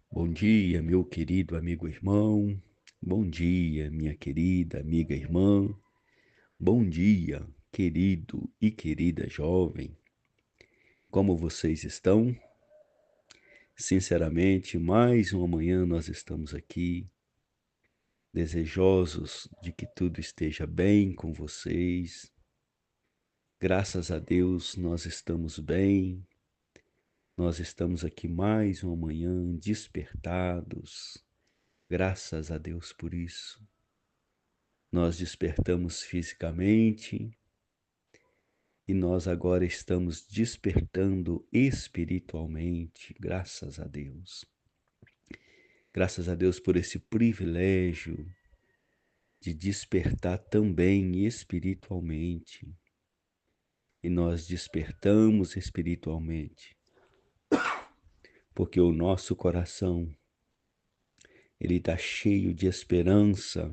Bom dia, meu querido amigo irmão. Bom dia, minha querida amiga irmã. Bom dia, querido e querida jovem. Como vocês estão? Sinceramente, mais uma manhã nós estamos aqui, desejosos de que tudo esteja bem com vocês. Graças a Deus nós estamos bem. Nós estamos aqui mais uma manhã despertados. Graças a Deus por isso. Nós despertamos fisicamente e nós agora estamos despertando espiritualmente, graças a Deus. Graças a Deus por esse privilégio de despertar também espiritualmente. E nós despertamos espiritualmente porque o nosso coração ele está cheio de esperança.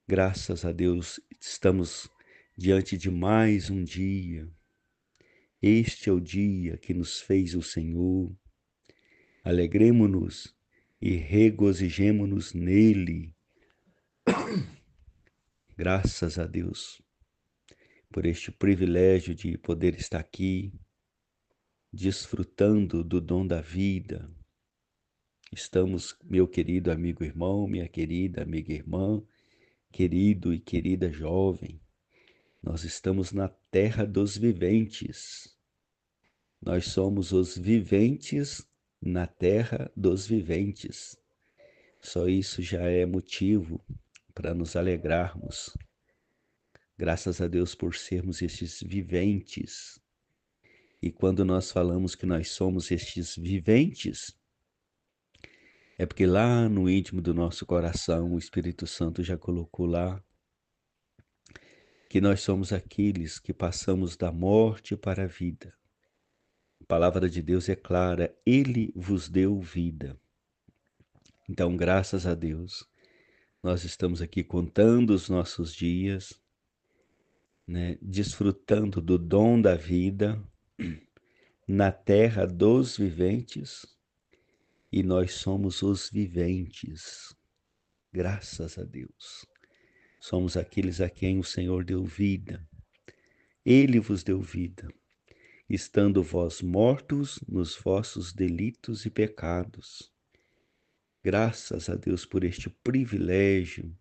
Graças a Deus estamos diante de mais um dia. Este é o dia que nos fez o Senhor. Alegremo-nos e regozijemo-nos nele. Graças a Deus por este privilégio de poder estar aqui, desfrutando do dom da vida. Estamos, meu querido amigo irmão, minha querida amiga irmã, querido e querida jovem, nós estamos na terra dos viventes. Nós somos os viventes na terra dos viventes. Só isso já é motivo para nos alegrarmos. Graças a Deus por sermos estes viventes. E quando nós falamos que nós somos estes viventes, é porque lá no íntimo do nosso coração o Espírito Santo já colocou lá que nós somos aqueles que passamos da morte para a vida. A palavra de Deus é clara, Ele vos deu vida. Então, graças a Deus, nós estamos aqui contando os nossos dias, né, desfrutando do dom da vida na terra dos viventes, e nós somos os viventes, graças a Deus. Somos aqueles a quem o Senhor deu vida. Ele vos deu vida, estando vós mortos nos vossos delitos e pecados. Graças a Deus por este privilégio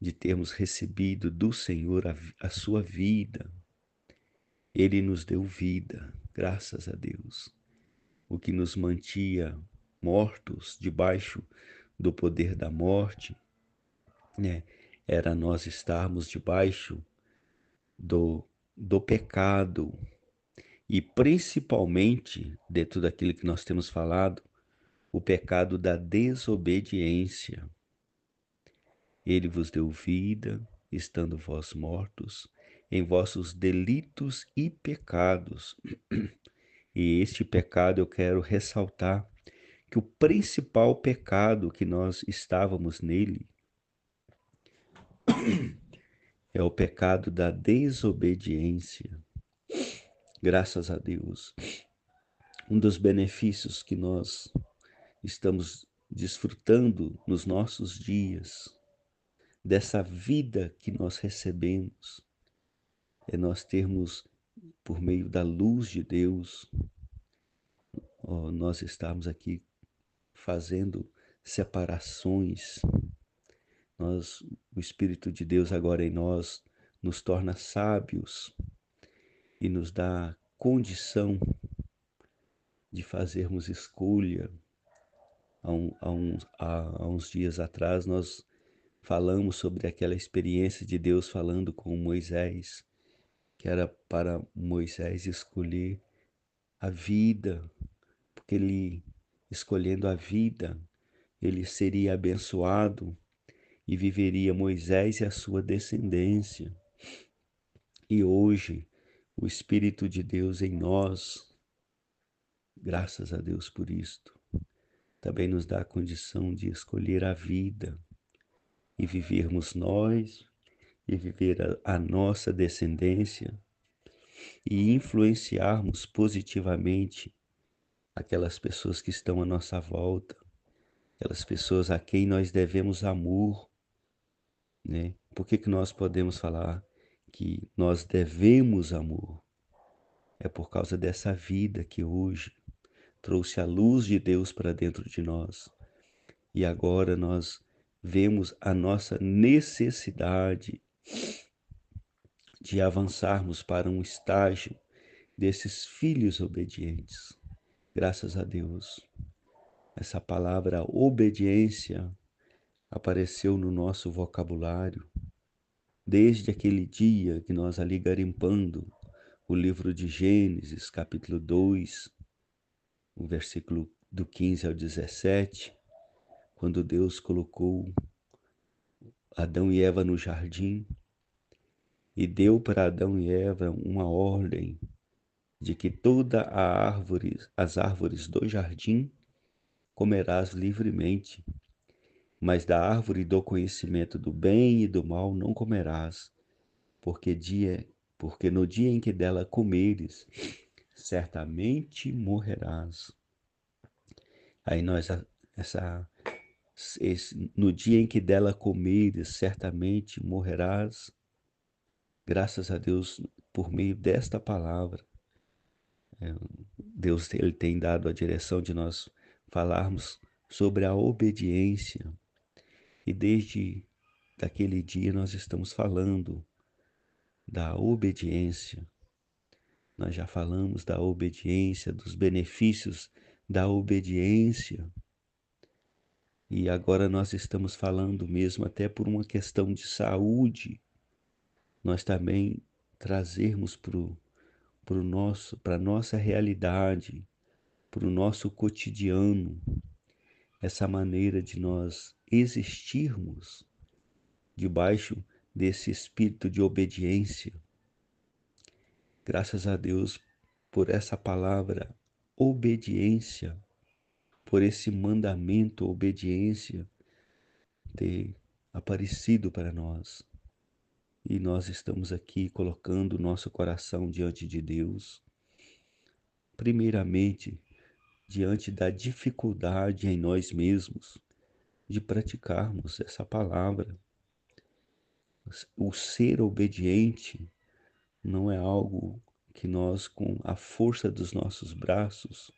de termos recebido do Senhor a sua vida. Ele nos deu vida, graças a Deus. O que nos mantinha mortos debaixo do poder da morte, né, era nós estarmos debaixo do pecado e principalmente, dentro daquilo que nós temos falado, o pecado da desobediência. Ele vos deu vida, estando vós mortos em vossos delitos e pecados. E este pecado eu quero ressaltar que o principal pecado que nós estávamos nele é o pecado da desobediência. Graças a Deus. Um dos benefícios que nós estamos desfrutando nos nossos dias, dessa vida que nós recebemos, é nós termos, por meio da luz de Deus, nós estarmos aqui fazendo separações. O Espírito de Deus agora em nós nos torna sábios e nos dá condição de fazermos escolha. Há uns dias atrás nós falamos sobre aquela experiência de Deus falando com Moisés, que era para Moisés escolher a vida, porque ele, escolhendo a vida, ele seria abençoado e viveria Moisés e a sua descendência. E hoje, o Espírito de Deus em nós, graças a Deus por isto, também nos dá a condição de escolher a vida e vivermos nós e viver a nossa descendência e influenciarmos positivamente aquelas pessoas que estão à nossa volta, aquelas pessoas a quem nós devemos amor, né? Por que que nós podemos falar que nós devemos amor? É por causa dessa vida que hoje trouxe a luz de Deus para dentro de nós. E agora nós vemos a nossa necessidade de avançarmos para um estágio desses filhos obedientes. Graças a Deus. Essa palavra obediência apareceu no nosso vocabulário desde aquele dia que nós ali garimpando o livro de Gênesis, capítulo 2, o versículo do 15 ao 17, quando Deus colocou Adão e Eva no jardim e deu para Adão e Eva uma ordem de que toda a árvore, as árvores do jardim comerás livremente, mas da árvore do conhecimento do bem e do mal não comerás, porque no dia em que dela comeres, certamente morrerás. Aí nós essa no dia em que dela comeres, certamente morrerás. Graças a Deus por meio desta palavra. Deus ele tem dado a direção de nós falarmos sobre a obediência. E desde daquele dia nós estamos falando da obediência. Nós já falamos da obediência, dos benefícios da obediência. E agora nós estamos falando mesmo até por uma questão de saúde. Nós também trazermos para a nossa realidade, para o nosso cotidiano, essa maneira de nós existirmos debaixo desse espírito de obediência. Graças a Deus por essa palavra obediência, por esse mandamento obediência ter aparecido para nós. E nós estamos aqui colocando o nosso coração diante de Deus, primeiramente diante da dificuldade em nós mesmos de praticarmos essa palavra. O ser obediente não é algo que nós, com a força dos nossos braços,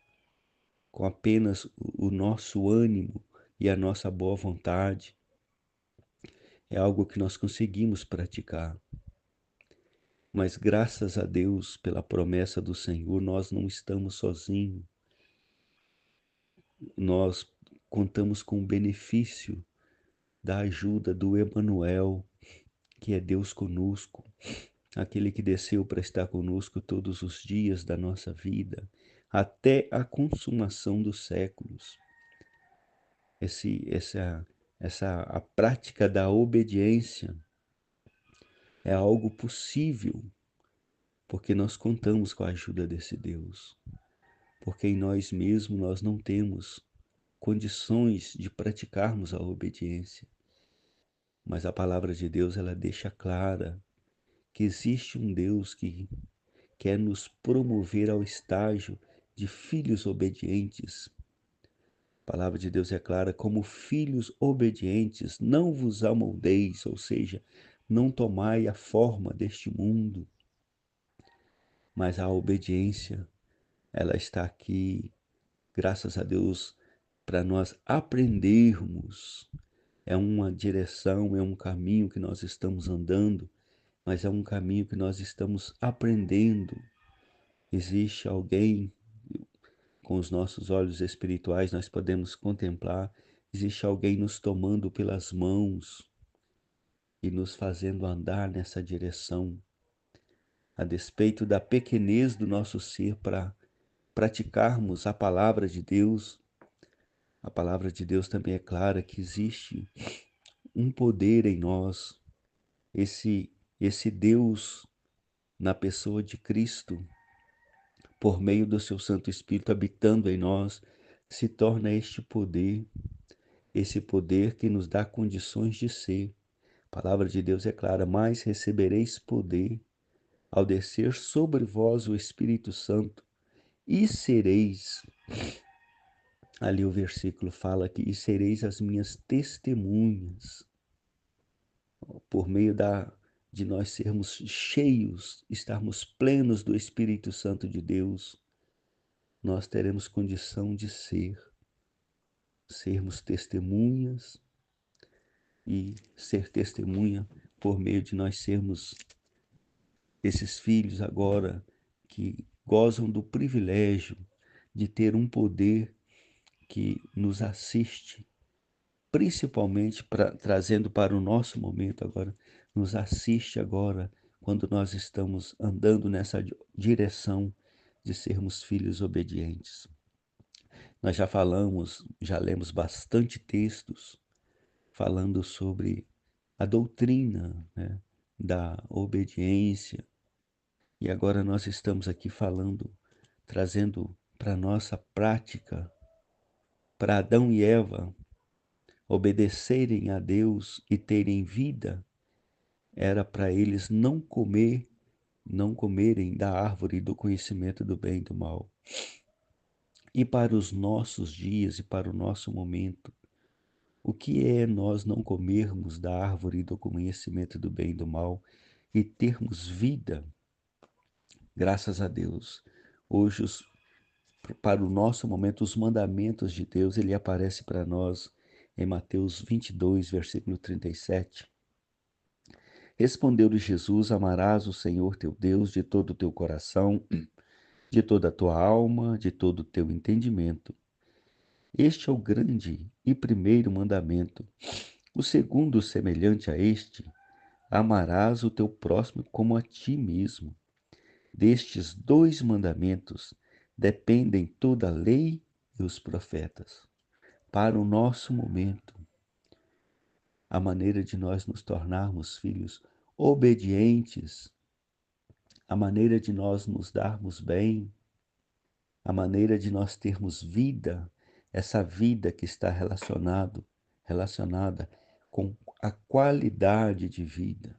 com apenas o nosso ânimo e a nossa boa vontade, é algo que nós conseguimos praticar. Mas graças a Deus, pela promessa do Senhor, nós não estamos sozinhos. Nós contamos com o benefício da ajuda do Emanuel, que é Deus conosco, aquele que desceu para estar conosco todos os dias da nossa vida, até a consumação dos séculos. A prática da obediência é algo possível, porque nós contamos com a ajuda desse Deus, porque em nós mesmos nós não temos condições de praticarmos a obediência. Mas a palavra de Deus, ela deixa clara que existe um Deus que quer nos promover ao estágio de filhos obedientes. A palavra de Deus é clara: como filhos obedientes, não vos amoldeis, ou seja, não tomai a forma deste mundo. Mas a obediência, ela está aqui, graças a Deus, para nós aprendermos. É uma direção, é um caminho que nós estamos andando, mas é um caminho que nós estamos aprendendo. Existe alguém, com os nossos olhos espirituais, nós podemos contemplar, existe alguém nos tomando pelas mãos e nos fazendo andar nessa direção, a despeito da pequenez do nosso ser, para praticarmos a palavra de Deus. A palavra de Deus também é clara que existe um poder em nós, esse Deus na pessoa de Cristo, por meio do seu Santo Espírito habitando em nós, se torna este poder, esse poder que nos dá condições de ser. A palavra de Deus é clara: mas recebereis poder ao descer sobre vós o Espírito Santo, e sereis Ali o versículo fala que e sereis as minhas testemunhas, por meio de nós sermos cheios, estarmos plenos do Espírito Santo de Deus, nós teremos condição de sermos testemunhas e ser testemunha por meio de nós sermos esses filhos agora que gozam do privilégio de ter um poder que nos assiste, principalmente trazendo para o nosso momento agora, nos assiste agora quando nós estamos andando nessa direção de sermos filhos obedientes. Nós já falamos, já lemos bastante textos falando sobre a doutrina, né, da obediência. E agora nós estamos aqui falando, trazendo para a nossa prática, para Adão e Eva obedecerem a Deus e terem vida, era para eles não comerem da árvore do conhecimento do bem e do mal. E para os nossos dias e para o nosso momento, o que é nós não comermos da árvore do conhecimento do bem e do mal e termos vida? Graças a Deus. Hoje, para o nosso momento, os mandamentos de Deus, ele aparece para nós em Mateus 22, versículo 37. Respondeu-lhe Jesus: Amarás o Senhor teu Deus de todo o teu coração, de toda a tua alma, de todo o teu entendimento. Este é o grande e primeiro mandamento. O segundo, semelhante a este, amarás o teu próximo como a ti mesmo. Destes dois mandamentos dependem toda a lei e os profetas. Para o nosso momento, a maneira de nós nos tornarmos filhos obedientes, a maneira de nós nos darmos bem, a maneira de nós termos vida, essa vida que está relacionada com a qualidade de vida,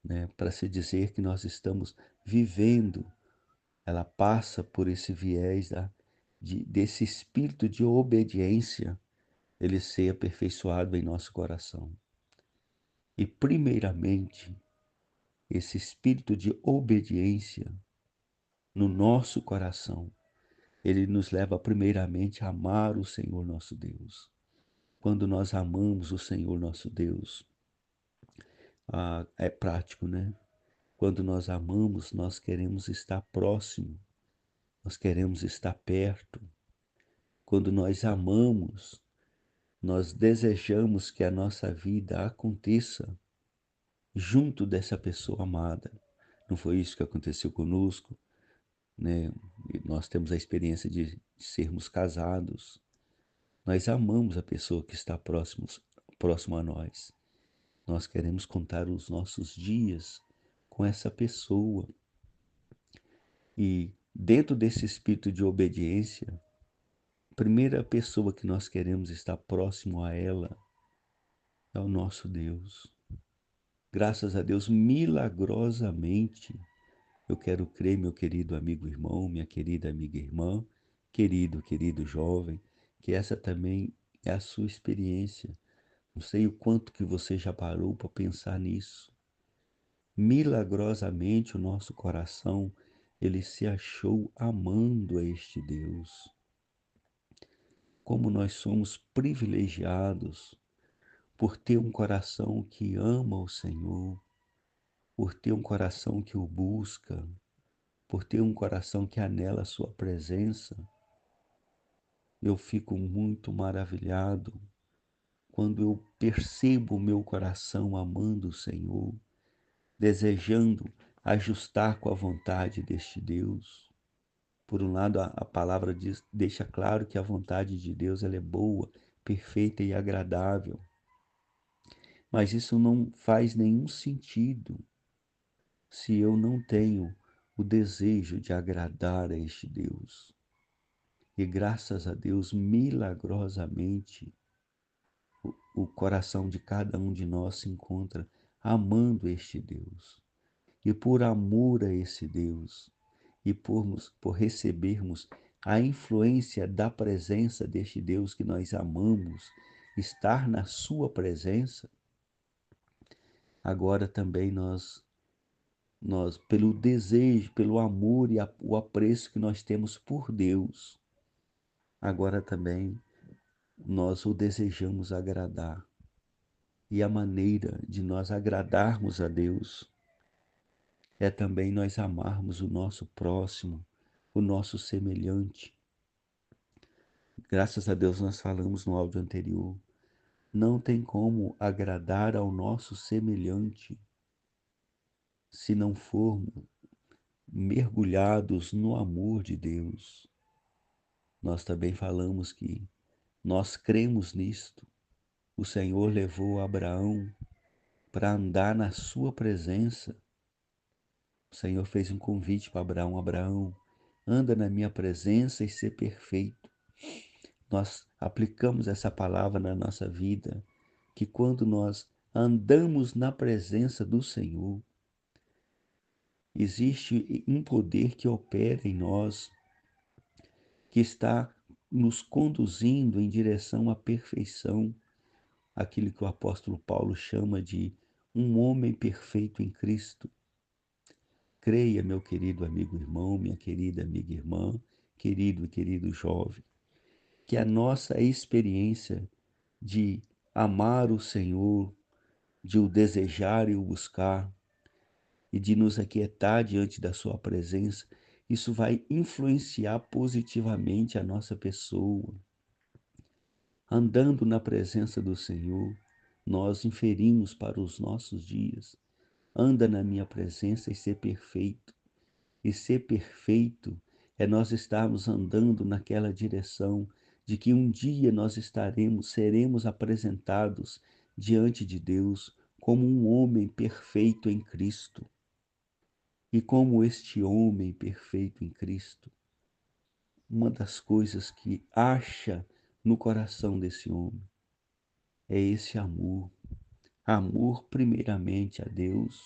né? Para se dizer que nós estamos vivendo, ela passa por esse viés desse espírito de obediência, ele ser aperfeiçoado em nosso coração. E primeiramente, esse espírito de obediência no nosso coração, ele nos leva primeiramente a amar o Senhor nosso Deus. Quando nós amamos o Senhor nosso Deus, é prático, né? Quando nós amamos, nós queremos estar próximo, nós queremos estar perto. Quando nós amamos, nós desejamos que a nossa vida aconteça junto dessa pessoa amada. Não foi isso que aconteceu conosco, né? Nós temos a experiência de sermos casados. Nós amamos a pessoa que está próximo a nós. Nós queremos contar os nossos dias com essa pessoa. E dentro desse espírito de obediência, a primeira pessoa que nós queremos estar próximo a ela é o nosso Deus. Graças a Deus, milagrosamente, eu quero crer, meu querido amigo irmão, minha querida amiga irmã, querido jovem, que essa também é a sua experiência. Não sei o quanto que você já parou para pensar nisso. Milagrosamente o nosso coração, ele se achou amando a este Deus. Como nós somos privilegiados por ter um coração que ama o Senhor, por ter um coração que o busca, por ter um coração que anela a sua presença. Eu fico muito maravilhado quando eu percebo o meu coração amando o Senhor, desejando ajustar com a vontade deste Deus. Por um lado, a palavra deixa claro que a vontade de Deus ela é boa, perfeita e agradável. Mas isso não faz nenhum sentido se eu não tenho o desejo de agradar a este Deus. E graças a Deus, milagrosamente, o coração de cada um de nós se encontra amando este Deus. E por amor a esse Deus, e por recebermos a influência da presença deste Deus que nós amamos, estar na sua presença, agora também nós pelo desejo, pelo amor e o apreço que nós temos por Deus, agora também nós o desejamos agradar. E a maneira de nós agradarmos a Deus é também nós amarmos o nosso próximo, o nosso semelhante. Graças a Deus nós falamos no áudio anterior. Não tem como agradar ao nosso semelhante se não formos mergulhados no amor de Deus. Nós também falamos que nós cremos nisto. O Senhor levou Abraão para andar na sua presença. O Senhor fez um convite para Abraão: Abraão, anda na minha presença e ser perfeito. Nós aplicamos essa palavra na nossa vida, que quando nós andamos na presença do Senhor, existe um poder que opera em nós, que está nos conduzindo em direção à perfeição, aquilo que o apóstolo Paulo chama de um homem perfeito em Cristo. Creia, meu querido amigo irmão, minha querida amiga irmã, querido e querido jovem, que a nossa experiência de amar o Senhor, de o desejar e o buscar, e de nos aquietar diante da sua presença, isso vai influenciar positivamente a nossa pessoa. Andando na presença do Senhor, nós inferimos para os nossos dias: anda na minha presença e ser perfeito. E ser perfeito é nós estarmos andando naquela direção de que um dia nós seremos apresentados diante de Deus como um homem perfeito em Cristo. E como este homem perfeito em Cristo, uma das coisas que acha no coração desse homem é esse amor. Amor primeiramente a Deus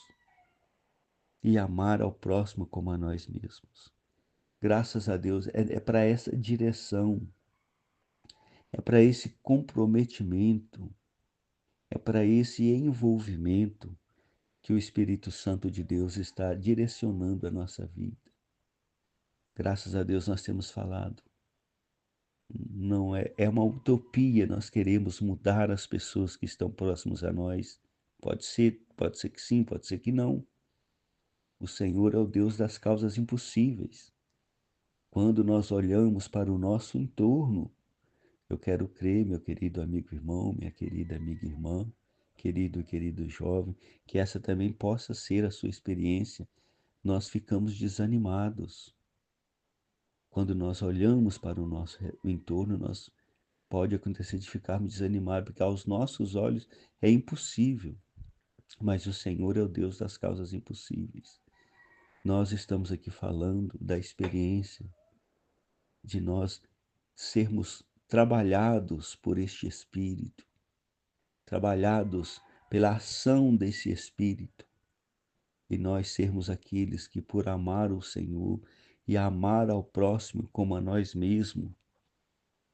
e amar ao próximo como a nós mesmos. Graças a Deus, é para essa direção, é para esse comprometimento, é para esse envolvimento que o Espírito Santo de Deus está direcionando a nossa vida. Graças a Deus nós temos falado. Não é uma utopia, nós queremos mudar as pessoas que estão próximas a nós. Pode ser que sim, pode ser que não. O Senhor é o Deus das causas impossíveis. Quando nós olhamos para o nosso entorno, eu quero crer, meu querido amigo irmão, minha querida amiga irmã, querido e querido jovem, que essa também possa ser a sua experiência. Nós ficamos desanimados. Quando nós olhamos para o nosso entorno, pode acontecer de ficarmos desanimados, porque aos nossos olhos é impossível. Mas o Senhor é o Deus das causas impossíveis. Nós estamos aqui falando da experiência de nós sermos trabalhados por este Espírito, trabalhados pela ação desse Espírito, e nós sermos aqueles que, por amar o Senhor e amar ao próximo como a nós mesmos,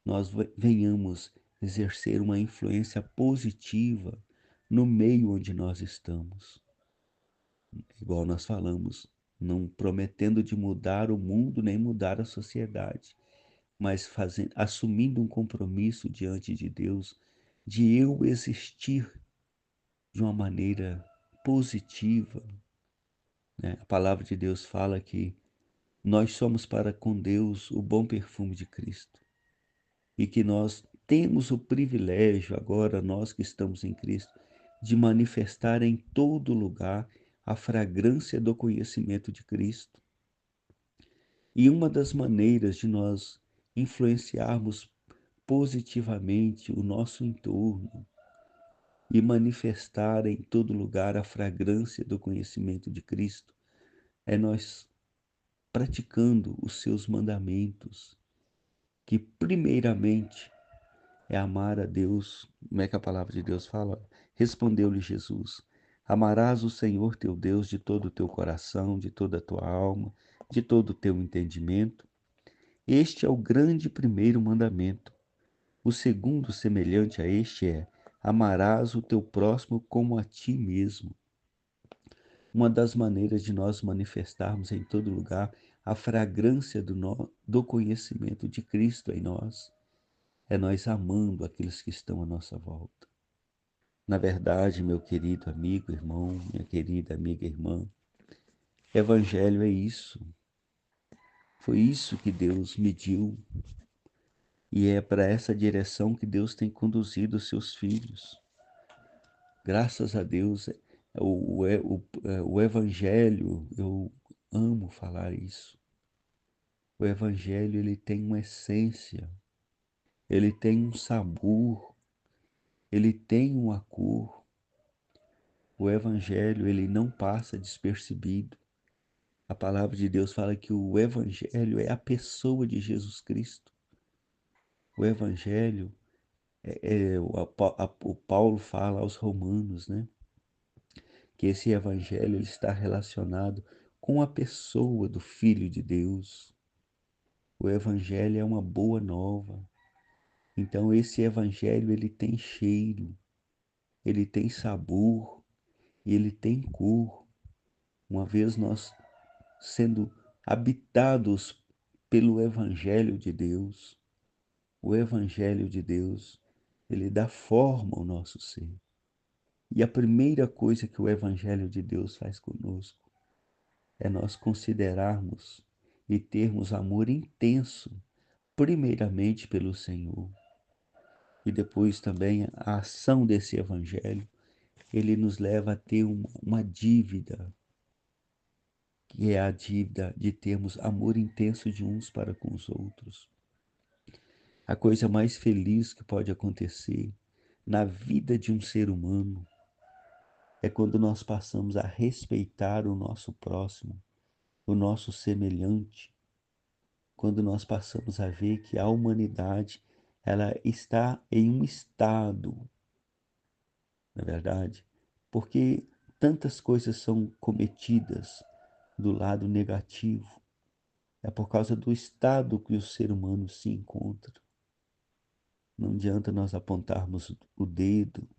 nós venhamos exercer uma influência positiva no meio onde nós estamos. Igual nós falamos, não prometendo de mudar o mundo nem mudar a sociedade, mas assumindo um compromisso diante de Deus de eu existir de uma maneira positiva, né? A palavra de Deus fala que nós somos para com Deus o bom perfume de Cristo e que nós temos o privilégio agora, nós que estamos em Cristo, de manifestar em todo lugar a fragrância do conhecimento de Cristo. E uma das maneiras de nós influenciarmos positivamente o nosso entorno e manifestar em todo lugar a fragrância do conhecimento de Cristo é nós praticando os seus mandamentos, que primeiramente é amar a Deus. Como é que a palavra de Deus fala? Respondeu-lhe Jesus: amarás o Senhor teu Deus de todo o teu coração, de toda a tua alma, de todo o teu entendimento. Este é o grande primeiro mandamento. O segundo, semelhante a este, é: amarás o teu próximo como a ti mesmo. Uma das maneiras de nós manifestarmos em todo lugar a fragrância do conhecimento de Cristo em nós é nós amando aqueles que estão à nossa volta. Na verdade, meu querido amigo, irmão, minha querida amiga, irmã, evangelho é isso. Foi isso que Deus mediu e é para essa direção que Deus tem conduzido os seus filhos. Graças a Deus, o evangelho, eu amo falar isso. O evangelho, ele tem uma essência, ele tem um sabor, ele tem uma cor. O evangelho, ele não passa despercebido. A palavra de Deus fala que o evangelho é a pessoa de Jesus Cristo. O evangelho o Paulo fala aos Romanos, né? Que esse evangelho ele está relacionado com a pessoa do Filho de Deus. O evangelho é uma boa nova. Então esse evangelho ele tem cheiro, ele tem sabor, ele tem cor. Uma vez nós sendo habitados pelo evangelho de Deus, o evangelho de Deus, ele dá forma ao nosso ser. E a primeira coisa que o evangelho de Deus faz conosco é nós considerarmos e termos amor intenso, primeiramente pelo Senhor. E depois também a ação desse evangelho, ele nos leva a ter uma dívida, que é a dívida de termos amor intenso de uns para com os outros. A coisa mais feliz que pode acontecer na vida de um ser humano é quando nós passamos a respeitar o nosso próximo, o nosso semelhante, quando nós passamos a ver que a humanidade ela está em um estado, na verdade, porque tantas coisas são cometidas do lado negativo, é por causa do estado que o ser humano se encontra. Não adianta nós apontarmos o dedo,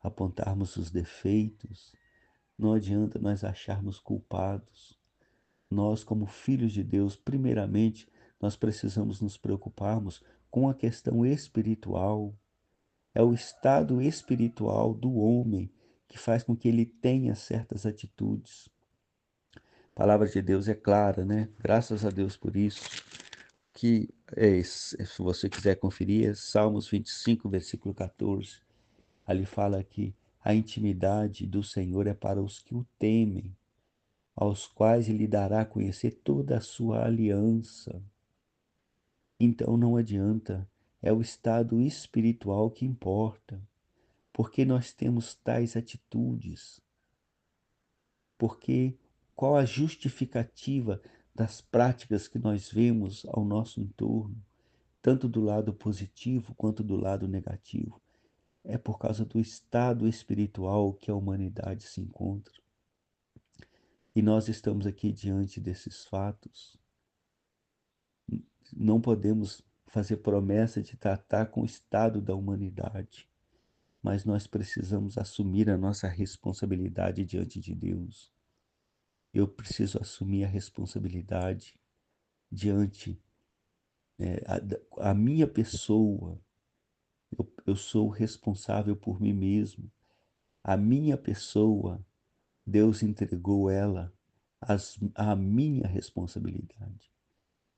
apontarmos os defeitos, não adianta nós acharmos culpados. Nós, como filhos de Deus, primeiramente, nós precisamos nos preocuparmos com a questão espiritual. É o estado espiritual do homem que faz com que ele tenha certas atitudes. A palavra de Deus é clara, né? Graças a Deus por isso. Que se você quiser conferir, é Salmos 25, versículo 14. Ali fala que a intimidade do Senhor é para os que o temem, aos quais ele dará a conhecer toda a sua aliança. Então não adianta, é o estado espiritual que importa, porque nós temos tais atitudes, porque qual a justificativa das práticas que nós vemos ao nosso entorno, tanto do lado positivo quanto do lado negativo? É por causa do estado espiritual que a humanidade se encontra. E nós estamos aqui diante desses fatos. Não podemos fazer promessa de tratar com o estado da humanidade, mas nós precisamos assumir a nossa responsabilidade diante de Deus. Eu preciso assumir a responsabilidade diante a minha pessoa. Eu sou responsável por mim mesmo. A minha pessoa, Deus entregou ela à minha responsabilidade.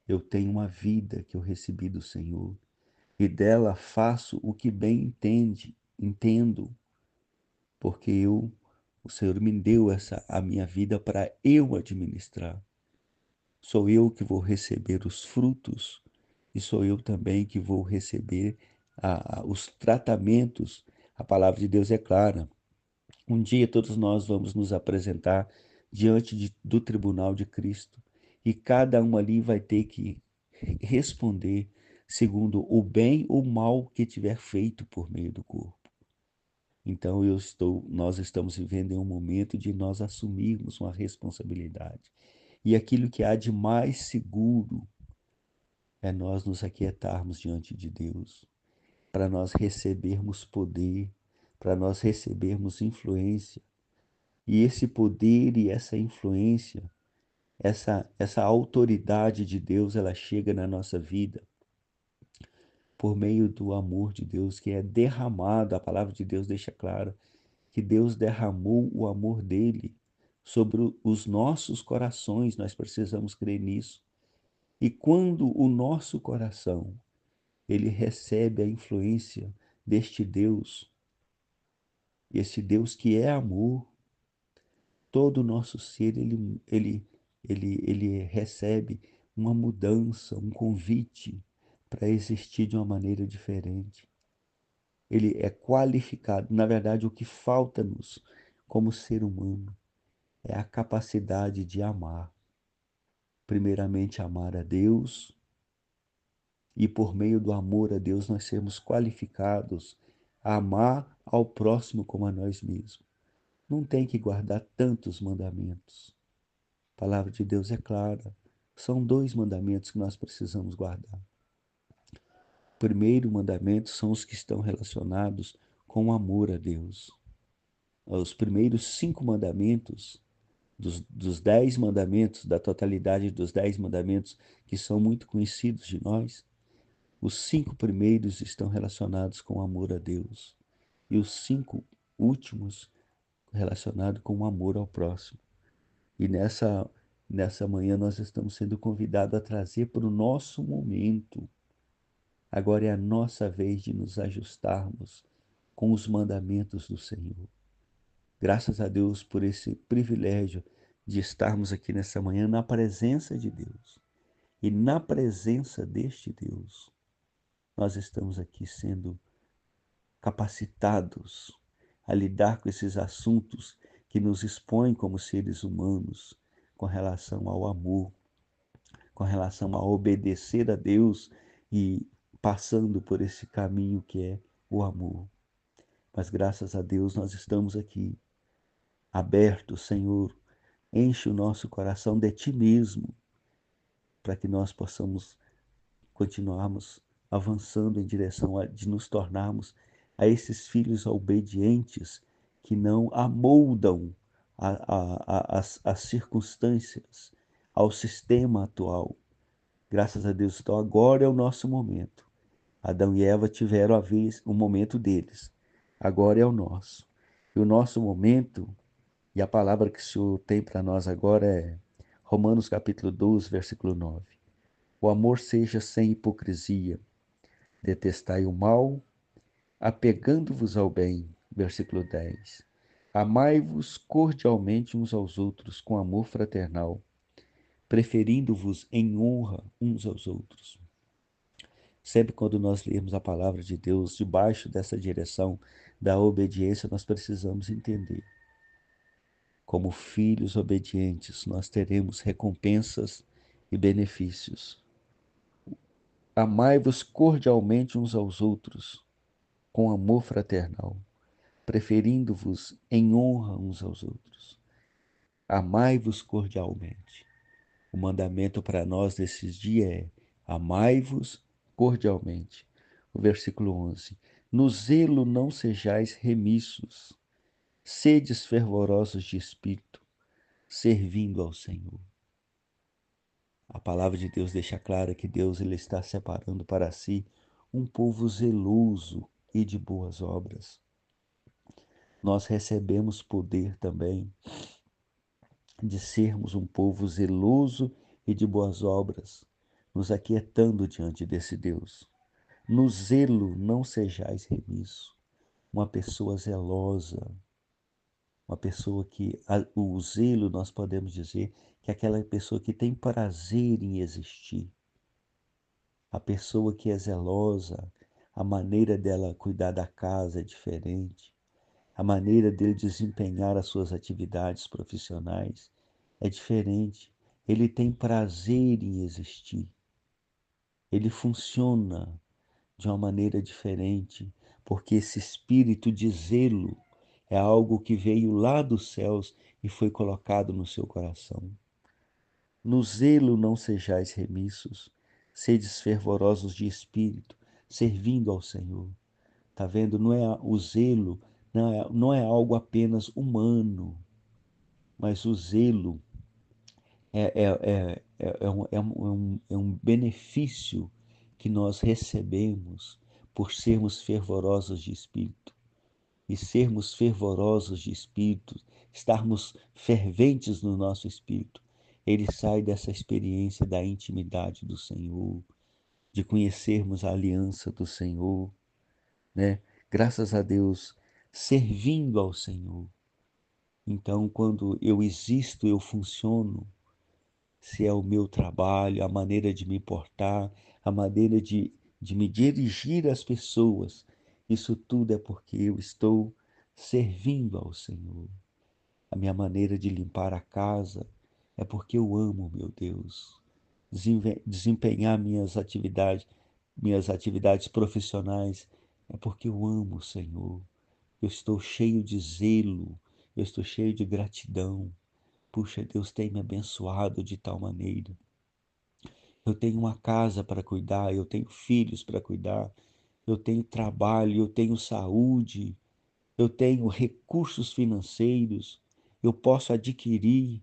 Eu tenho uma vida que eu recebi do Senhor e dela faço o que bem entendo, porque o Senhor me deu a minha vida para eu administrar. Sou eu que vou receber os frutos e sou eu também que vou receber os tratamentos. A palavra de Deus é clara. Um dia todos nós vamos nos apresentar diante do tribunal de Cristo e cada um ali vai ter que responder segundo o bem ou mal que tiver feito por meio do corpo. Então nós estamos vivendo em um momento de nós assumirmos uma responsabilidade. E aquilo que há de mais seguro é nós nos aquietarmos diante de Deus, para nós recebermos poder, para nós recebermos influência. E esse poder e essa influência, essa autoridade de Deus, ela chega na nossa vida por meio do amor de Deus que é derramado. A palavra de Deus deixa claro que Deus derramou o amor dele sobre os nossos corações. Nós precisamos crer nisso. E quando o nosso coração ele recebe a influência deste Deus, esse Deus que é amor, todo o nosso ser ele recebe uma mudança, um convite para existir de uma maneira diferente. Ele é qualificado. Na verdade, o que falta-nos como ser humano é a capacidade de amar. Primeiramente, amar a Deus, e por meio do amor a Deus nós sermos qualificados a amar ao próximo como a nós mesmos. Não tem que guardar tantos mandamentos. A palavra de Deus é clara. São 2 mandamentos que nós precisamos guardar. O primeiro mandamento são os que estão relacionados com o amor a Deus. Os primeiros 5 mandamentos, dos 10 mandamentos, da totalidade dos 10 mandamentos, que são muito conhecidos de nós, os 5 primeiros estão relacionados com o amor a Deus. E os 5 últimos relacionados com o amor ao próximo. E nessa manhã nós estamos sendo convidados a trazer para o nosso momento. Agora é a nossa vez de nos ajustarmos com os mandamentos do Senhor. Graças a Deus por esse privilégio de estarmos aqui nessa manhã na presença de Deus. E na presença deste Deus, nós estamos aqui sendo capacitados a lidar com esses assuntos que nos expõem como seres humanos com relação ao amor, com relação a obedecer a Deus e passando por esse caminho que é o amor. Mas graças a Deus nós estamos aqui abertos, Senhor, enche o nosso coração de Ti mesmo, para que nós possamos continuarmos avançando em direção de nos tornarmos a esses filhos obedientes que não amoldam as circunstâncias, ao sistema atual. Graças a Deus, então agora é o nosso momento. Adão e Eva tiveram a vez, o momento deles. Agora é o nosso. E o nosso momento, e a palavra que o Senhor tem para nós agora é Romanos capítulo 12, versículo 9. O amor seja sem hipocrisia. Detestai o mal, apegando-vos ao bem. Versículo 10. Amai-vos cordialmente uns aos outros com amor fraternal, preferindo-vos em honra uns aos outros. Sempre quando nós lermos a palavra de Deus debaixo dessa direção da obediência, nós precisamos entender. Como filhos obedientes, nós teremos recompensas e benefícios. Amai-vos cordialmente uns aos outros, com amor fraternal, preferindo-vos em honra uns aos outros. Amai-vos cordialmente. O mandamento para nós nesses dias é: amai-vos cordialmente. O versículo 11. No zelo não sejais remissos, sedes fervorosos de espírito, servindo ao Senhor. A palavra de Deus deixa clara que Deus ele está separando para si um povo zeloso e de boas obras. Nós recebemos poder também de sermos um povo zeloso e de boas obras, nos aquietando diante desse Deus. No zelo não sejais remisso. Uma pessoa zelosa, uma pessoa que, o zelo nós podemos dizer que é aquela pessoa que tem prazer em existir. A pessoa que é zelosa, a maneira dela cuidar da casa é diferente. A maneira dele desempenhar as suas atividades profissionais é diferente. Ele tem prazer em existir. Ele funciona de uma maneira diferente, porque esse espírito de zelo é algo que veio lá dos céus e foi colocado no seu coração. No zelo não sejais remissos, sedes fervorosos de espírito, servindo ao Senhor. Tá vendo? Não é o zelo, não é algo apenas humano, mas o zelo é um benefício que nós recebemos por sermos fervorosos de espírito. E sermos fervorosos de espírito, estarmos ferventes no nosso espírito, ele sai dessa experiência da intimidade do Senhor, de conhecermos a aliança do Senhor, né? Graças a Deus, servindo ao Senhor. Então, quando eu existo, eu funciono, se é o meu trabalho, a maneira de me portar, a maneira de me dirigir às pessoas, isso tudo é porque eu estou servindo ao Senhor. A minha maneira de limpar a casa é porque eu amo, meu Deus. Desempenhar minhas atividades profissionais é porque eu amo o Senhor. Eu estou cheio de zelo, eu estou cheio de gratidão. Puxa, Deus tem me abençoado de tal maneira. Eu tenho uma casa para cuidar, eu tenho filhos para cuidar, eu tenho trabalho, eu tenho saúde, eu tenho recursos financeiros, eu posso adquirir.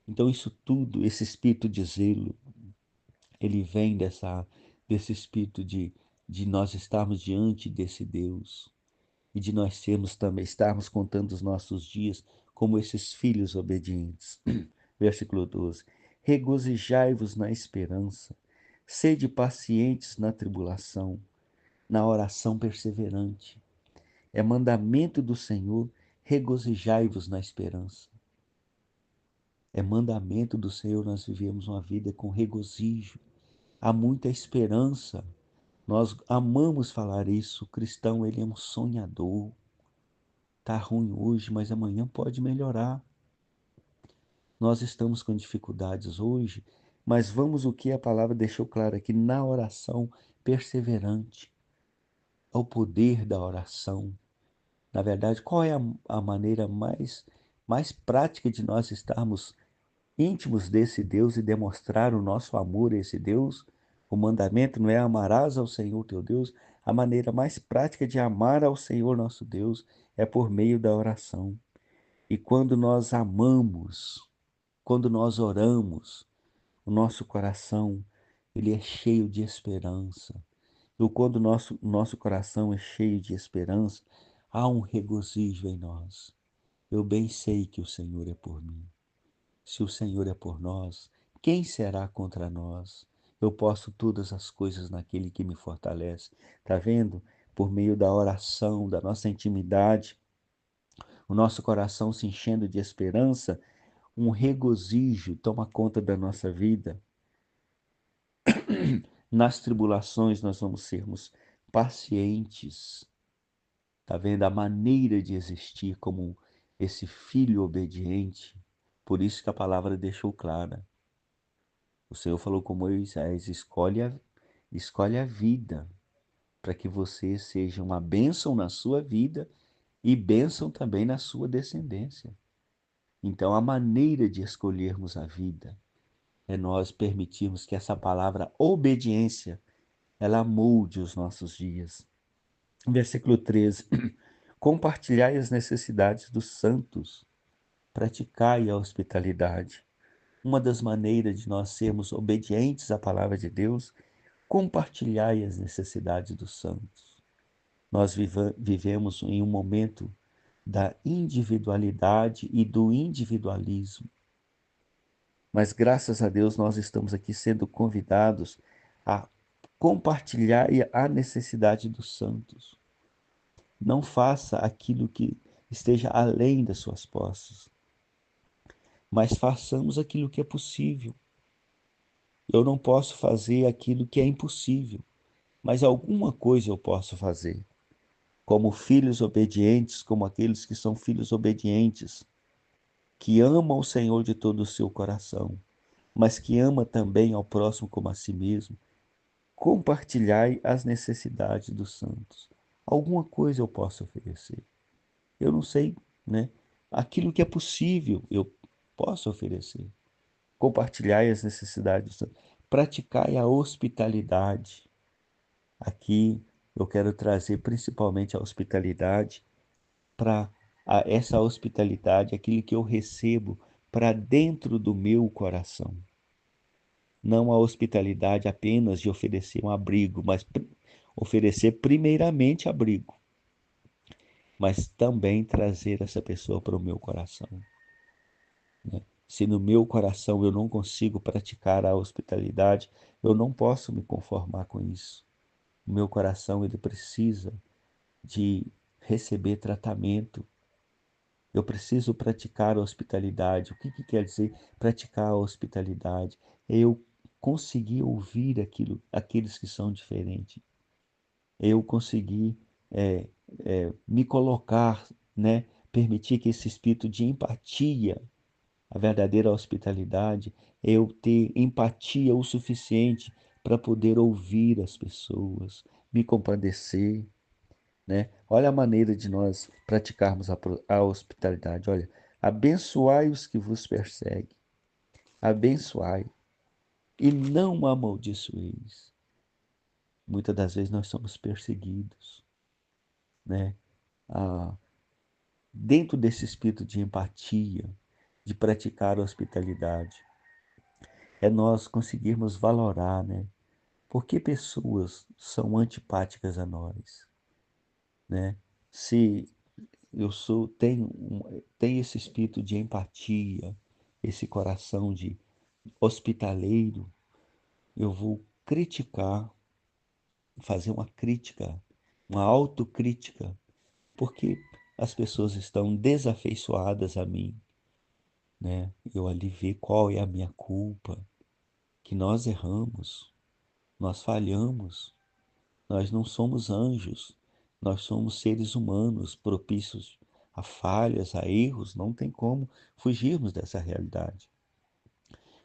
Então, isso tudo, esse espírito de zelo, ele vem desse espírito de nós estarmos diante desse Deus e de nós estarmos contando os nossos dias como esses filhos obedientes. Versículo 12. Regozijai-vos na esperança, sede pacientes na tribulação, na oração perseverante. É mandamento do Senhor, regozijai-vos na esperança. É mandamento do Senhor nós vivemos uma vida com regozijo. Há muita esperança. Nós amamos falar isso. O cristão, ele é um sonhador. Tá ruim hoje, mas amanhã pode melhorar. Nós estamos com dificuldades hoje, mas vamos o que a palavra deixou claro aqui na oração perseverante. Ao poder da oração. Na verdade, qual é a maneira mais prática de nós estarmos íntimos desse Deus e demonstrar o nosso amor a esse Deus? O mandamento não é amarás ao Senhor teu Deus. A maneira mais prática de amar ao Senhor nosso Deus é por meio da oração. E quando nós amamos, quando nós oramos, o nosso coração, ele é cheio de esperança. E quando o nosso coração é cheio de esperança, há um regozijo em nós. Eu bem sei que o Senhor é por mim. Se o Senhor é por nós, quem será contra nós? Eu posso todas as coisas naquele que me fortalece. Está vendo? Por meio da oração, da nossa intimidade, o nosso coração se enchendo de esperança, um regozijo toma conta da nossa vida. Nas tribulações nós vamos sermos pacientes. Está vendo a maneira de existir como esse filho obediente? Por isso que a palavra deixou clara. O Senhor falou com Moisés: escolhe a vida, para que você seja uma bênção na sua vida e bênção também na sua descendência. Então, a maneira de escolhermos a vida é nós permitirmos que essa palavra obediência, ela molde os nossos dias. Versículo 13. Compartilhai as necessidades dos santos, praticai a hospitalidade. Uma das maneiras de nós sermos obedientes à palavra de Deus, compartilhai as necessidades dos santos. Nós vivemos em um momento da individualidade e do individualismo. Mas graças a Deus nós estamos aqui sendo convidados a compartilhar a necessidade dos santos. Não faça aquilo que esteja além das suas posses, mas façamos aquilo que é possível. Eu não posso fazer aquilo que é impossível, mas alguma coisa eu posso fazer. Como filhos obedientes, como aqueles que são filhos obedientes, que amam o Senhor de todo o seu coração, mas que ama também ao próximo como a si mesmo, compartilhai as necessidades dos santos. Alguma coisa eu posso oferecer. Eu não sei, né? Aquilo que é possível eu posso oferecer. Compartilhai as necessidades dos santos. praticai a hospitalidade. Aqui eu quero trazer principalmente a hospitalidade para essa hospitalidade, aquilo que eu recebo para dentro do meu coração. Não a hospitalidade apenas de oferecer um abrigo, mas oferecer primeiramente abrigo, mas também trazer essa pessoa para o meu coração, né? Se no meu coração eu não consigo praticar a hospitalidade, eu não posso me conformar com isso. O meu coração ele precisa de receber tratamento. Eu preciso praticar a hospitalidade. O que que quer dizer praticar a hospitalidade? É eu conseguir ouvir aqueles que são diferentes. É eu conseguir é, me colocar, né? Permitir que esse espírito de empatia, a verdadeira hospitalidade, é eu ter empatia o suficiente para poder ouvir as pessoas, me compadecer, né? Olha a maneira de nós praticarmos a hospitalidade. Olha, abençoai os que vos perseguem, abençoai e não amaldiçoeis. Muitas das vezes nós somos perseguidos, né? Ah, dentro desse espírito de empatia, de praticar a hospitalidade, é nós conseguirmos valorar, né? Por que pessoas são antipáticas a nós, né? Se tenho esse espírito de empatia, esse coração de hospitaleiro, eu vou criticar, fazer uma crítica, uma autocrítica, porque as pessoas estão desafeiçoadas a mim, né? Eu ali ver qual é a minha culpa, que nós erramos, nós falhamos, nós não somos anjos, nós somos seres humanos propícios a falhas, a erros, não tem como fugirmos dessa realidade.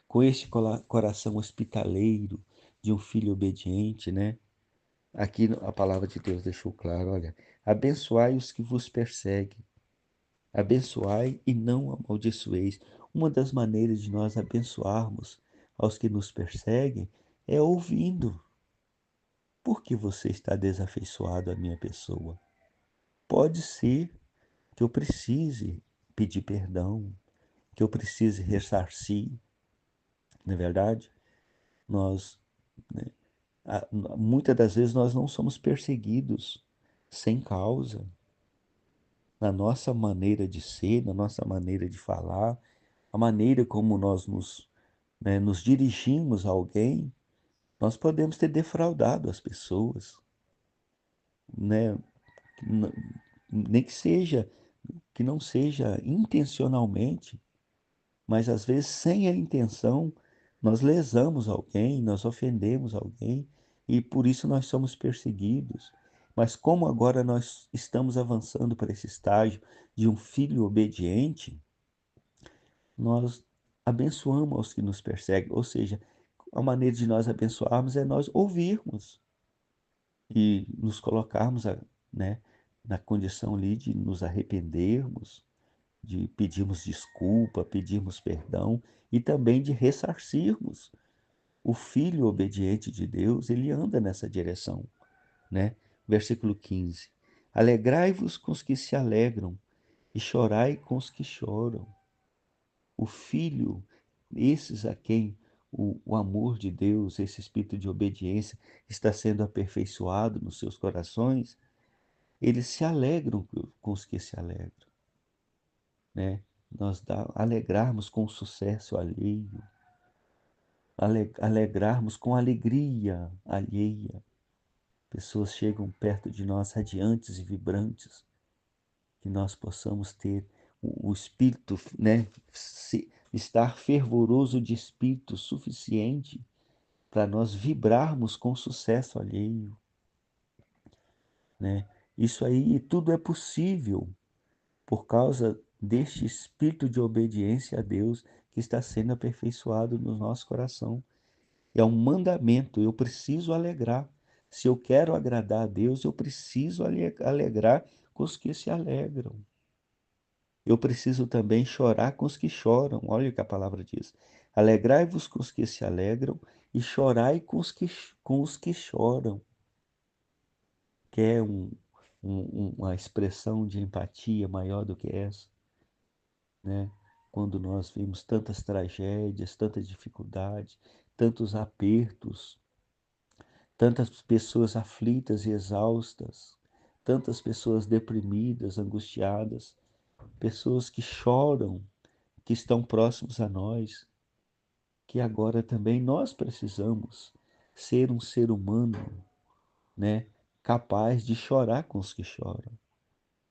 Com este coração hospitaleiro de um filho obediente, né? Aqui a palavra de Deus deixou claro, olha, abençoai os que vos perseguem, abençoai e não amaldiçoeis. Uma das maneiras de nós abençoarmos aos que nos perseguem é ouvindo. Por que você está desafeiçoado à minha pessoa? Pode ser que eu precise pedir perdão, que eu precise ressarcir, não é verdade? Nós, né, muitas das vezes nós não somos perseguidos sem causa, na nossa maneira de ser, na nossa maneira de falar, a maneira como nós nos dirigimos a alguém, nós podemos ter defraudado as pessoas, né? Nem que não seja intencionalmente, mas às vezes sem a intenção, nós lesamos alguém, nós ofendemos alguém e por isso nós somos perseguidos. Mas como agora nós estamos avançando para esse estágio de um filho obediente, nós abençoamos aos que nos perseguem, ou seja, a maneira de nós abençoarmos é nós ouvirmos e nos colocarmos, né, na condição ali de nos arrependermos, de pedirmos desculpa, pedirmos perdão e também de ressarcirmos. O filho obediente de Deus, ele anda nessa direção, né? Versículo 15. Alegrai-vos com os que se alegram e chorai com os que choram. O filho, esses a quem o amor de Deus, esse espírito de obediência está sendo aperfeiçoado nos seus corações, eles se alegram com os que se alegram, né? Nós alegrarmos com o sucesso alheio, alegrarmos com a alegria alheia. Pessoas chegam perto de nós radiantes e vibrantes, que nós possamos ter o espírito, né, estar fervoroso de espírito suficiente para nós vibrarmos com o sucesso alheio, né? Isso aí tudo é possível por causa deste espírito de obediência a Deus que está sendo aperfeiçoado no nosso coração. É um mandamento, eu preciso alegrar. Se eu quero agradar a Deus, eu preciso alegrar com os que se alegram. Eu preciso também chorar com os que choram. Olha o que a palavra diz. Alegrai-vos com os que se alegram e chorai com os que choram. Quer uma expressão de empatia maior do que essa, né? Quando nós vimos tantas tragédias, tantas dificuldades, tantos apertos, tantas pessoas aflitas e exaustas, tantas pessoas deprimidas, angustiadas, pessoas que choram, que estão próximos a nós, que agora também nós precisamos ser um ser humano, né, capaz de chorar com os que choram,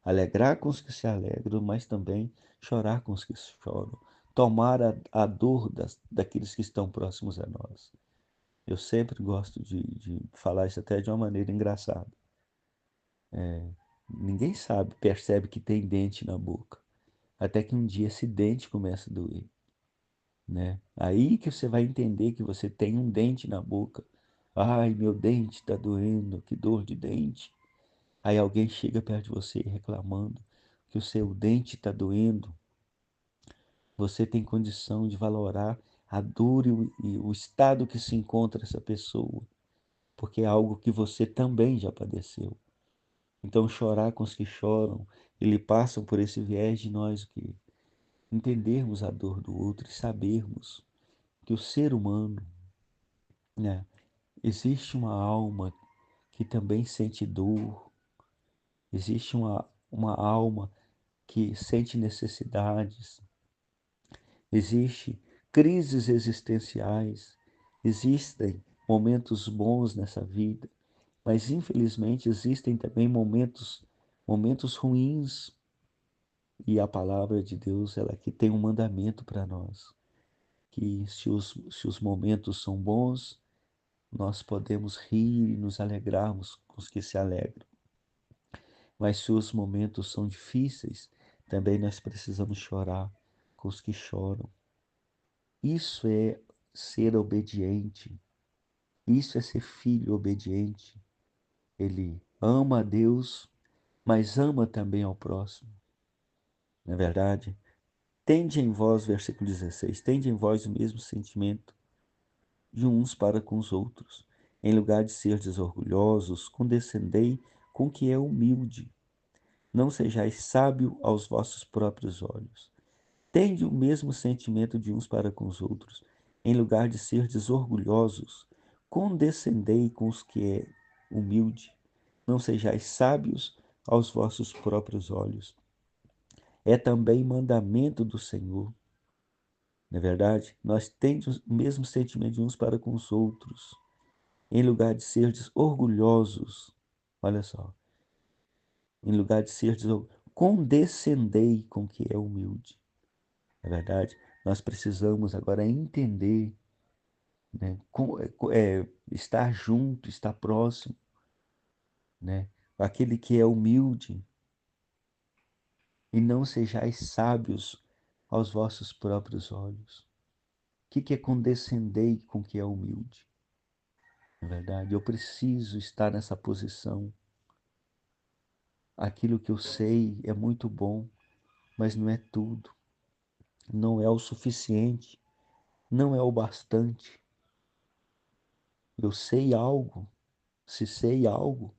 alegrar com os que se alegram, mas também chorar com os que choram, tomar a dor daqueles que estão próximos a nós. Eu sempre gosto de falar isso até de uma maneira engraçada. Ninguém sabe, percebe que tem dente na boca, até que um dia esse dente começa a doer, né? Aí que você vai entender que você tem um dente na boca. Ai, meu dente está doendo, que dor de dente. Aí alguém chega perto de você reclamando que o seu dente está doendo. Você tem condição de valorar a dor e o estado que se encontra essa pessoa, porque é algo que você também já padeceu. Então, chorar com os que choram, eles passam por esse viés de nós que entendermos a dor do outro e sabermos que o ser humano, né, existe uma alma que também sente dor, existe uma alma que sente necessidades, existe crises existenciais, existem momentos bons nessa vida, mas infelizmente existem também momentos ruins. E a palavra de Deus, ela que tem um mandamento para nós, que se os momentos são bons, nós podemos rir e nos alegrarmos com os que se alegram. Mas se os momentos são difíceis, também nós precisamos chorar com os que choram. Isso é ser obediente. Isso é ser filho obediente. Ele ama a Deus, mas ama também ao próximo. Não é verdade? Tende em vós, versículo 16, tende em vós o mesmo sentimento de uns para com os outros. Em lugar de serdes orgulhosos, condescendei com o que é humilde. Não sejais sábio aos vossos próprios olhos. Tende o mesmo sentimento de uns para com os outros. Em lugar de serdes orgulhosos, condescendei com os que é humilde. Não sejais sábios aos vossos próprios olhos. É também mandamento do Senhor. Não é verdade? Nós temos o mesmo sentimento de uns para com os outros. Em lugar de serdes orgulhosos, olha só, em lugar de serdes, condescendei com o que é humilde. Na verdade, nós precisamos agora entender, né, estar junto, estar próximo, né, aquele que é humilde, e não sejais sábios aos vossos próprios olhos. O que é condescendei com o que é humilde? Na verdade, eu preciso estar nessa posição. Aquilo que eu sei é muito bom, mas não é tudo. Não é o suficiente, não é o bastante. Eu sei algo, se sei algo,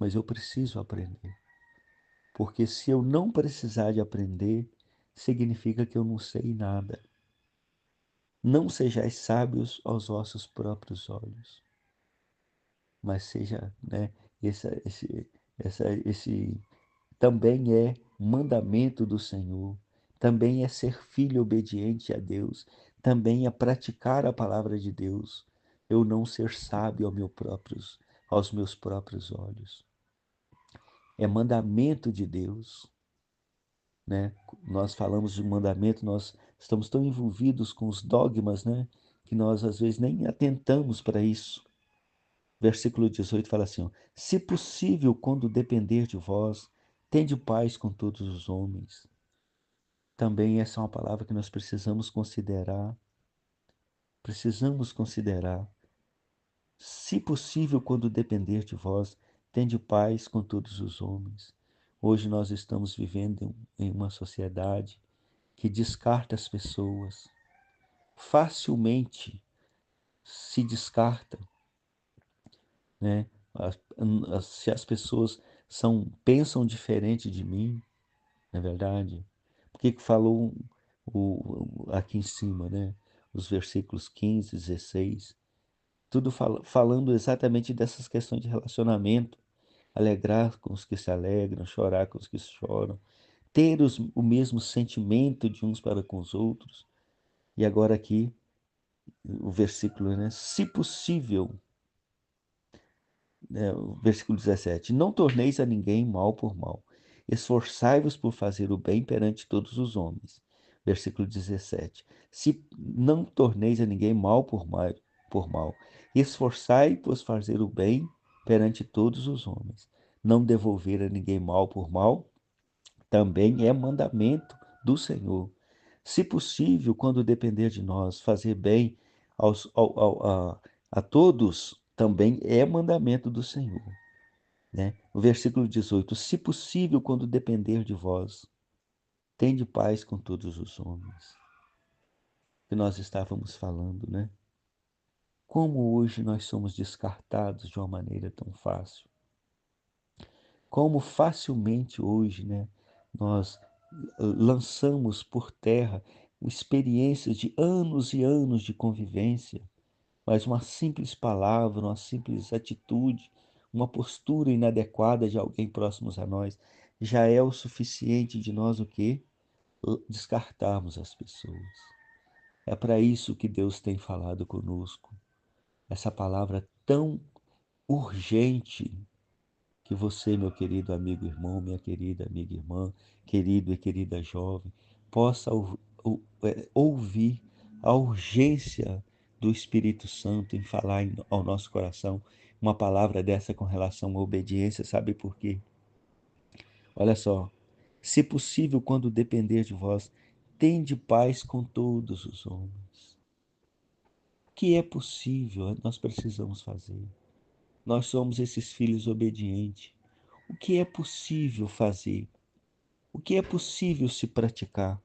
mas eu preciso aprender. Porque se eu não precisar de aprender, significa que eu não sei nada. Não sejais sábios aos vossos próprios olhos, mas seja, né, esse também é mandamento do Senhor, também é ser filho obediente a Deus, também é praticar a palavra de Deus, eu não ser sábio aos meus próprios olhos. É mandamento de Deus, né? Nós falamos de mandamento, nós estamos tão envolvidos com os dogmas, né, que nós às vezes nem atentamos para isso. Versículo 18 fala assim: ó, se possível, quando depender de vós, tende paz com todos os homens. Também essa é uma palavra que nós precisamos considerar. Precisamos considerar. Se possível, quando depender de vós, tende paz com todos os homens. Hoje nós estamos vivendo em uma sociedade que descarta as pessoas facilmente, se descarta, né? Se as pessoas pensam diferente de mim, não é verdade? Por que que falou aqui em cima, né? Os versículos 15, 16, tudo falando exatamente dessas questões de relacionamento, alegrar com os que se alegram, chorar com os que choram, ter o mesmo sentimento de uns para com os outros. E agora aqui, o versículo, né? Se possível, né, o versículo 17: Não torneis a ninguém mal por mal. Esforçai-vos por fazer o bem perante todos os homens. Versículo 17: Se não torneis a ninguém mal por mal, esforçai-vos fazer o bem perante todos os homens. Não devolver a ninguém mal por mal também é mandamento do Senhor. Se possível, quando depender de nós, fazer bem a todos também é mandamento do Senhor. Né? O versículo 18: Se possível, quando depender de vós, tende paz com todos os homens. Que nós estávamos falando, né? Como hoje nós somos descartados de uma maneira tão fácil. Como facilmente hoje, né, nós lançamos por terra experiências de anos e anos de convivência, mas uma simples palavra, uma simples atitude, uma postura inadequada de alguém próximos a nós, já é o suficiente de nós o quê? Descartarmos as pessoas. É para isso que Deus tem falado conosco. Essa palavra tão urgente que você, meu querido amigo irmão, minha querida amiga irmã, querido e querida jovem, possa ouvir a urgência do Espírito Santo em falar ao nosso coração uma palavra dessa com relação à obediência. Sabe por quê? Olha só. Se possível, quando depender de vós, tende paz com todos os homens. O que é possível, nós precisamos fazer. Nós somos esses filhos obedientes. O que é possível fazer? O que é possível se praticar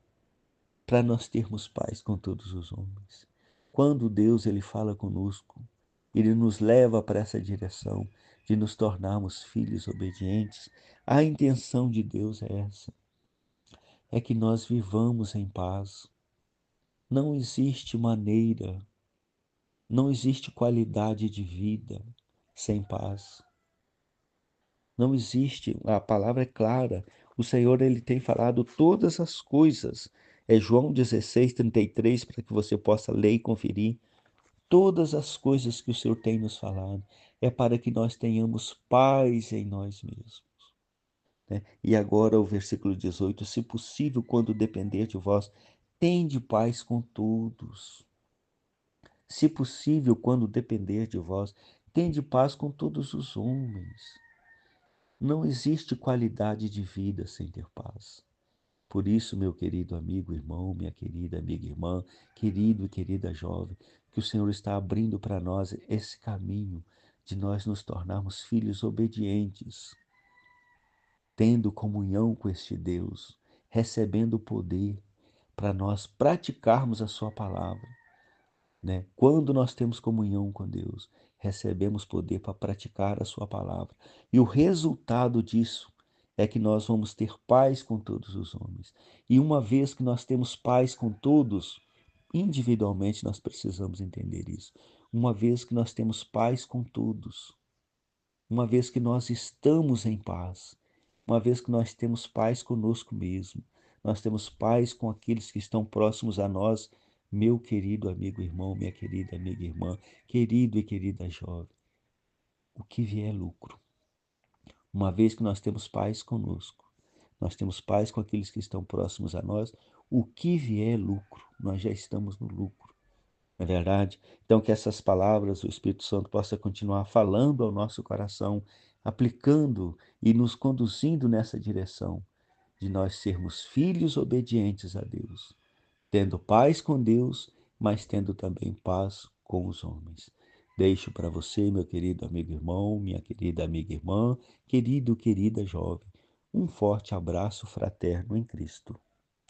para nós termos paz com todos os homens? Quando Deus ele fala conosco, ele nos leva para essa direção de nos tornarmos filhos obedientes, a intenção de Deus é essa, é que nós vivamos em paz. Não existe maneira, não existe qualidade de vida sem paz. Não existe, a palavra é clara. O Senhor ele tem falado todas as coisas. É João 16:33 para que você possa ler e conferir. Todas as coisas que o Senhor tem nos falado é para que nós tenhamos paz em nós mesmos. Né? E agora o versículo 18: Se possível, quando depender de vós, tende paz com todos. Se possível, quando depender de vós, tende paz com todos os homens. Não existe qualidade de vida sem ter paz. Por isso, meu querido amigo, irmão, minha querida amiga, irmã, querido e querida jovem, que o Senhor está abrindo para nós esse caminho de nós nos tornarmos filhos obedientes, tendo comunhão com este Deus, recebendo poder para nós praticarmos a sua palavra, né? Quando nós temos comunhão com Deus, recebemos poder para praticar a sua palavra. E o resultado disso é que nós vamos ter paz com todos os homens. E uma vez que nós temos paz com todos, individualmente nós precisamos entender isso. Uma vez que nós temos paz com todos, uma vez que nós estamos em paz, uma vez que nós temos paz conosco mesmo, nós temos paz com aqueles que estão próximos a nós, meu querido amigo irmão, minha querida amiga irmã, querido e querida jovem, o que vier é lucro. Uma vez que nós temos paz conosco, nós temos paz com aqueles que estão próximos a nós, o que vier é lucro, nós já estamos no lucro. Não é verdade? Então, que essas palavras o Espírito Santo possa continuar falando ao nosso coração, aplicando e nos conduzindo nessa direção de nós sermos filhos obedientes a Deus, tendo paz com Deus, mas tendo também paz com os homens. Deixo para você, meu querido amigo irmão, minha querida amiga irmã, querido, querida jovem, um forte abraço fraterno em Cristo.